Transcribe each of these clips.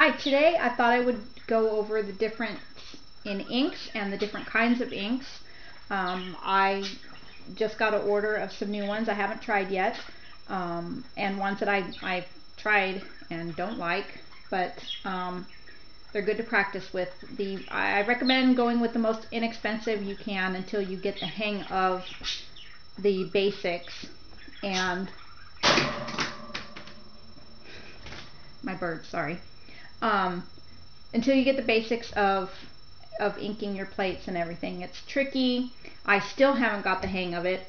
Hi, today I thought I would go over the difference in inks and the different kinds of inks. I just got an order of some new ones I haven't tried yet, and ones that I've tried and don't like, but they're good to practice with. I recommend going with the most inexpensive you can until you get the hang of the basics. And my bird, sorry. Until you get the basics of inking your plates and everything. It's tricky. I still haven't got the hang of it.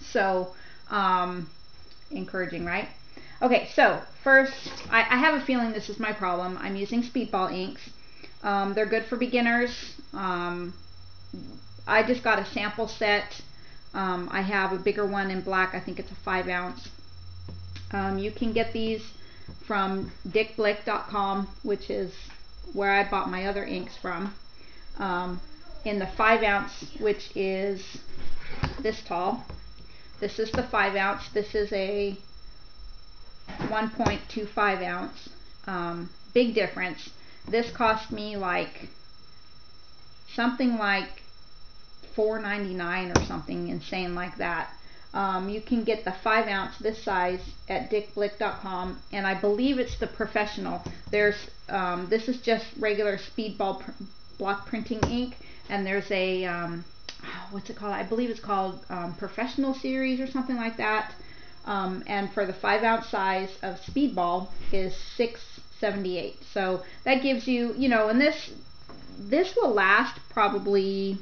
So encouraging, right? Okay, so first, I have a feeling this is my problem. I'm using Speedball inks. They're good for beginners. I just got a sample set. I have a bigger one in black. I think it's a 5-ounce. You can get these from dickblick.com, which is where I bought my other inks from, in the 5-ounce, which is this tall. This is the 5-ounce. This is a 1.25 ounce. Big difference. This cost me like something like $4.99 or something insane like that. You can get the 5-ounce this size at dickblick.com, and I believe it's the professional. There's this is just regular Speedball block printing ink, and there's a what's it called? I believe it's called Professional Series or something like that. And for the 5-ounce size of Speedball is $6.78. So that gives you, you know, and this will last probably,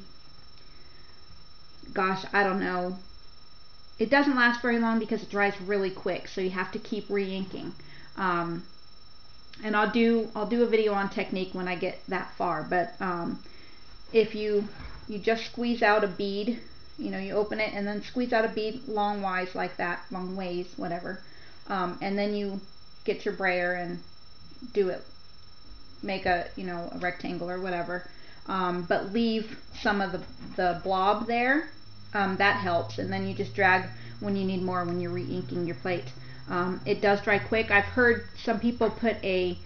gosh, I don't know. It doesn't last very long because it dries really quick, so you have to keep re-inking. And I'll do a video on technique when I get that far. But if you just squeeze out a bead, you know, you open it and then squeeze out a bead long ways like that, long ways, whatever, and then you get your brayer and do it, make a, you know, a rectangle or whatever, but leave some of the blob there. That helps, and then you just drag when you need more when you're re-inking your plate. It does dry quick. I've heard some people put a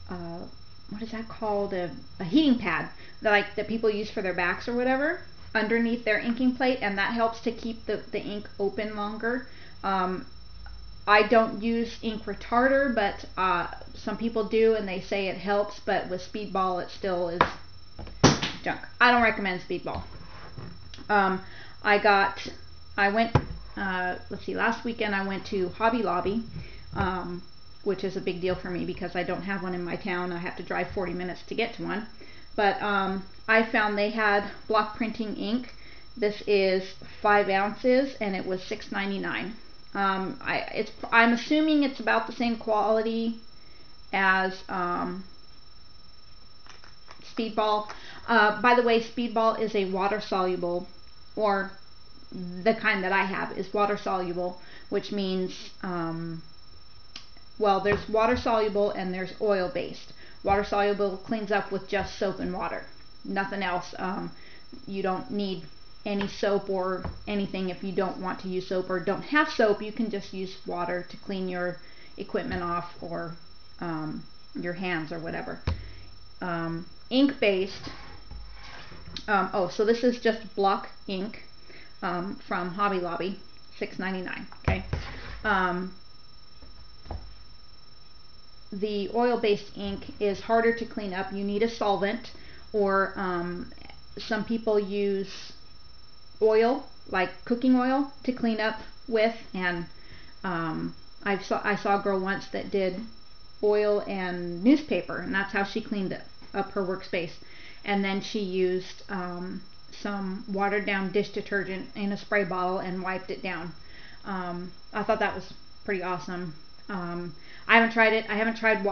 what is that called, a heating pad that people use for their backs or whatever underneath their inking plate, and that helps to keep the ink open longer. I don't use ink retarder, but some people do, and they say it helps, but with Speedball it still is junk. I don't recommend Speedball. I went, let's see, last weekend I went to Hobby Lobby, which is a big deal for me because I don't have one in my town. I have to drive 40 minutes to get to one. But I found they had block printing ink. This is 5 ounces and it was $6.99. I'm assuming it's about the same quality as Speedball. By the way, Speedball is a water soluble, or the kind that I have is water soluble, which means well, there's water soluble and there's oil based. Water soluble cleans up with just soap and water, nothing else. You don't need any soap or anything. If you don't want to use soap or don't have soap, you can just use water to clean your equipment off, or your hands or whatever. Ink based, oh, so this is just block ink from Hobby Lobby, $6.99. Okay. The oil-based ink is harder to clean up. You need a solvent, or some people use oil, like cooking oil, to clean up with. And I saw a girl once that did oil and newspaper, and that's how she cleaned up her workspace. And then she used some watered down dish detergent in a spray bottle and wiped it down. I thought that was pretty awesome. I haven't tried it. I haven't tried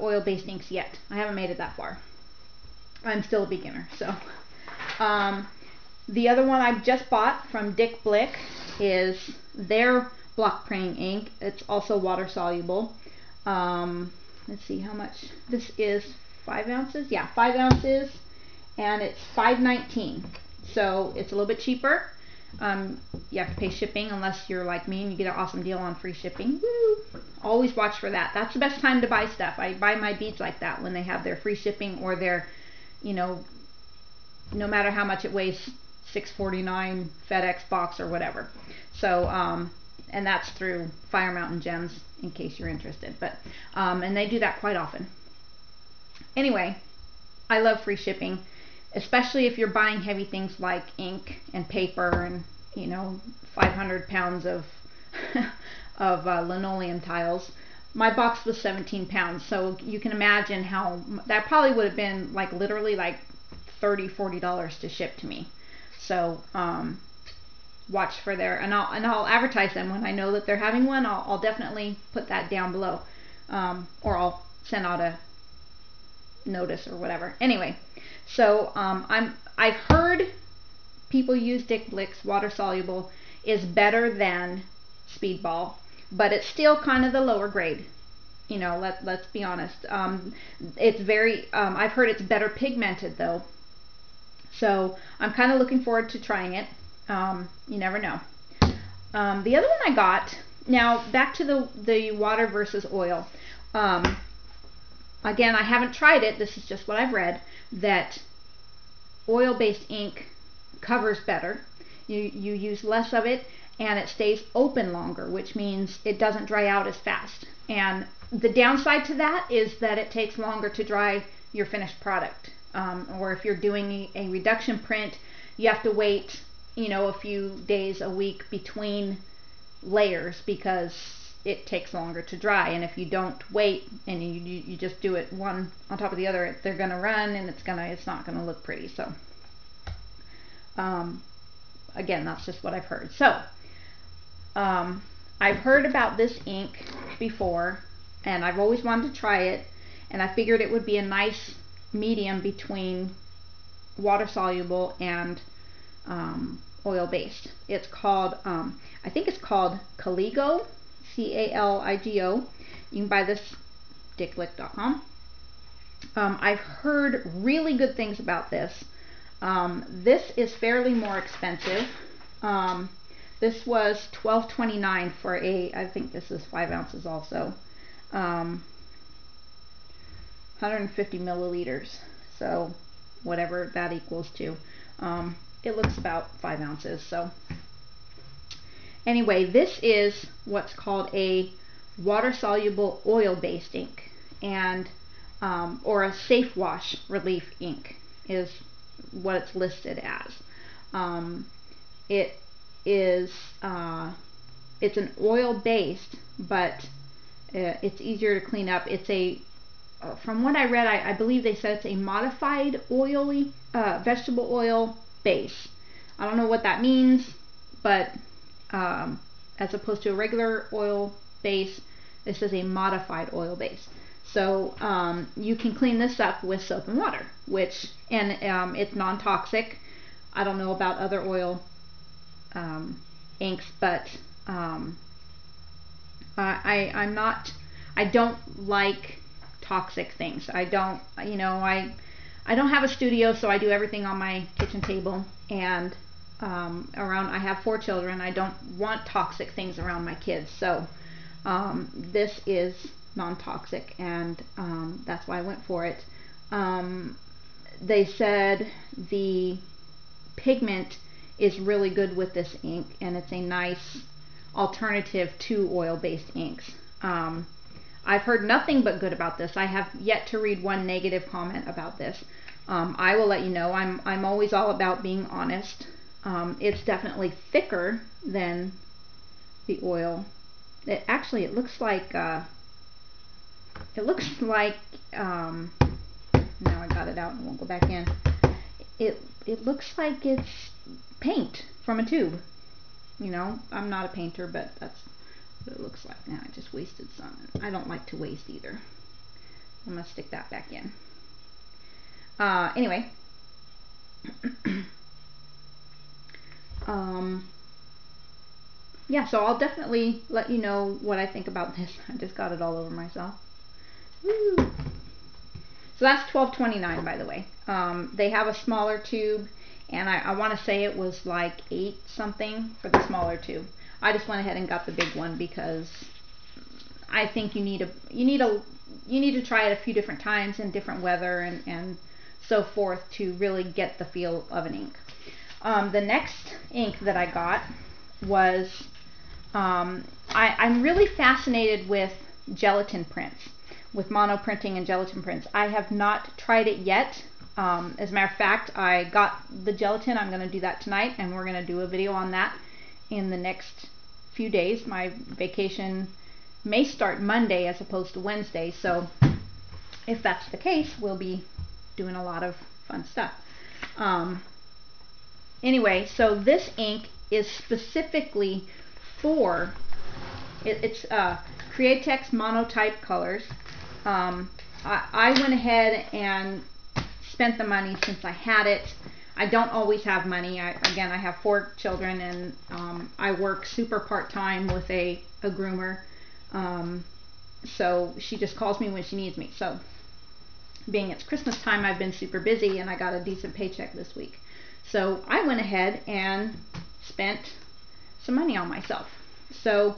oil-based inks yet. I haven't made it that far. I'm still a beginner. So the other one I just bought from Dick Blick is their block printing ink. It's also water soluble. Let's see how much this is. 5 ounces? Yeah, 5 ounces, and it's $5.19. So it's a little bit cheaper. You have to pay shipping unless you're like me and you get an awesome deal on free shipping. Woo! Always watch for that. That's the best time to buy stuff. I buy my beads like that when they have their free shipping or their, you know, no matter how much it weighs, $6.49 FedEx box or whatever. So, and that's through Fire Mountain Gems in case you're interested. But, and they do that quite often. Anyway, I love free shipping, especially if you're buying heavy things like ink and paper and, you know, 500 pounds of of linoleum tiles. My box was 17 pounds, so you can imagine how that probably would have been like literally like $30-$40 to ship to me. So watch for their, and I'll advertise them when I know that they're having one. I'll definitely put that down below, or I'll send out a notice or whatever. Anyway, so I've heard people use Dick-Blick's water soluble is better than Speedball, but it's still kind of the lower grade. You know, let's be honest. It's very, I've heard it's better pigmented though. So I'm kind of looking forward to trying it. You never know. The other one I got, now back to the water versus oil. Again, I haven't tried it. This is just what I've read, that oil-based ink covers better. You use less of it and it stays open longer, which means it doesn't dry out as fast. And the downside to that is that it takes longer to dry your finished product. Or if you're doing a reduction print, you have to wait, you know, a few days, a week between layers because it takes longer to dry. And if you don't wait and you just do it one on top of the other, they're gonna run and it's not gonna look pretty. So again, that's just what I've heard. So I've heard about this ink before and I've always wanted to try it, and I figured it would be a nice medium between water soluble and oil based. It's called, I think it's called Caligo, C-A-L-I-G-O. You can buy this dickblick.com. I've heard really good things about this. This is fairly more expensive. This was $12.29 for I think this is 5 ounces also. 150 milliliters, so whatever that equals to. It looks about 5 ounces. So anyway, this is what's called a water soluble oil based ink, and or a safe wash relief ink is what it's listed as. It is it's an oil based, but it's easier to clean up. It's a from what I read, I believe they said it's a modified oily vegetable oil base. I don't know what that means, but as opposed to a regular oil base, this is a modified oil base. So you can clean this up with soap and water, which, and it's non-toxic. I don't know about other oil inks, but I don't like toxic things. I don't, you know, I don't have a studio, so I do everything on my kitchen table, and I have 4 children. I don't want toxic things around my kids, so this is non-toxic, and that's why I went for it. They said the pigment is really good with this ink, and it's a nice alternative to oil-based inks. I've heard nothing but good about this. I have yet to read one negative comment about this. I will let you know. I'm always all about being honest. It's definitely thicker than the oil. It looks like now I got it out and won't go back in. It looks like it's paint from a tube. You know, I'm not a painter, but that's what it looks like. Now I just wasted some. I don't like to waste either. I'm gonna stick that back in. Anyway, yeah, so I'll definitely let you know what I think about this. I just got it all over myself. Woo. So that's $12.29, by the way. They have a smaller tube, and I want to say it was like 8 something for the smaller tube. I just went ahead and got the big one because I think you need to try it a few different times in different weather and so forth to really get the feel of an ink. The next ink that I got was I'm really fascinated with gelatin prints, with mono printing and gelatin prints. I have not tried it yet. As a matter of fact, I got the gelatin. I'm going to do that tonight, and we're going to do a video on that in the next few days. My vacation may start Monday as opposed to Wednesday, so if that's the case, we'll be doing a lot of fun stuff. Anyway, so this ink is specifically for it's Createx monotype colors. I went ahead and spent the money since I had it. I don't always have money. Again, I have 4 children, and I work super part-time with a groomer. So she just calls me when she needs me. So being it's Christmas time, I've been super busy, and I got a decent paycheck this week. So I went ahead and spent some money on myself. So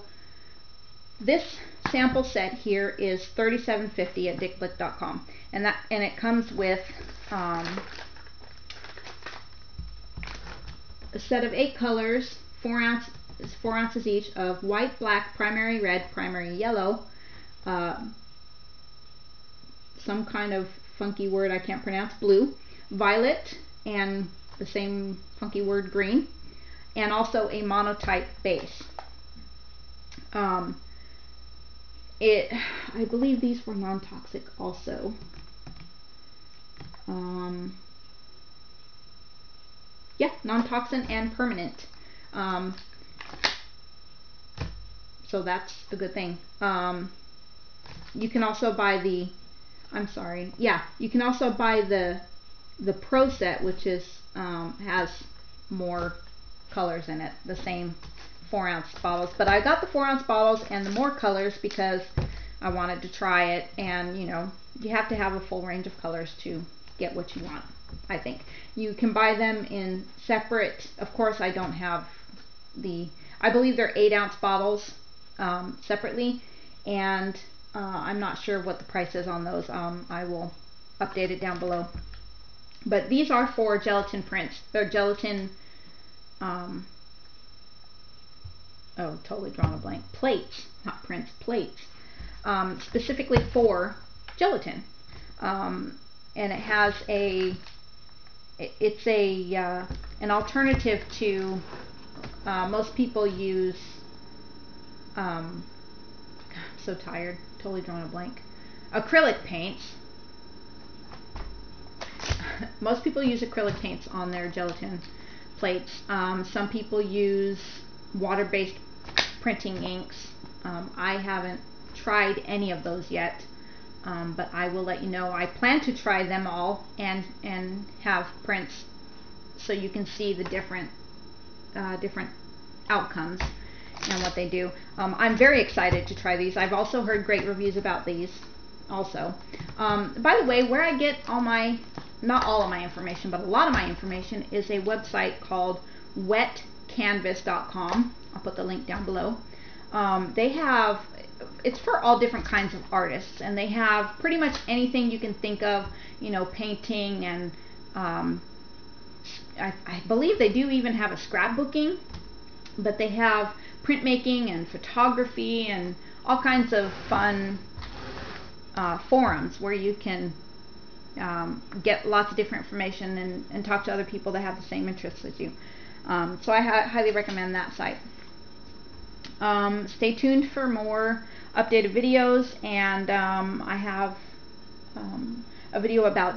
this sample set here is $37.50 at dickblick.com, and it comes with a set of 8 colors, 4 ounces each of white, black, primary red, primary yellow, some kind of funky word I can't pronounce, blue, violet, and the same funky word green, and also a monotype base. I believe these were non-toxic also. Yeah, non-toxin and permanent. So that's a good thing. You can also buy the, you can also buy the Pro set, which is has more colors in it, the same 4-ounce bottles. But I got the 4-ounce bottles and the more colors because I wanted to try it, and you know, you have to have a full range of colors to get what you want. I think you can buy them in separate, of course I don't have the, I believe they're 8-ounce bottles separately, and I'm not sure what the price is on those. I will update it down below. But these are for gelatin prints. They're gelatin, oh, totally drawn a blank. Plates, not prints, plates. Specifically for gelatin. And it has it's an alternative to, most people use, I'm so tired, totally drawn a blank. Acrylic paints. Most people use acrylic paints on their gelatin plates. Some people use water-based printing inks. I haven't tried any of those yet, but I will let you know. I plan to try them all and have prints so you can see the different outcomes and what they do. I'm very excited to try these. I've also heard great reviews about these also. By the way, where I get all my, not all of my information, but a lot of my information is a website called wetcanvas.com. I'll put the link down below. They have, it's for all different kinds of artists, and they have pretty much anything you can think of, you know, painting, and I believe they do even have a scrapbooking, but they have printmaking and photography and all kinds of fun forums where you can get lots of different information and talk to other people that have the same interests as you. So I highly recommend that site. Stay tuned for more updated videos, and I have a video about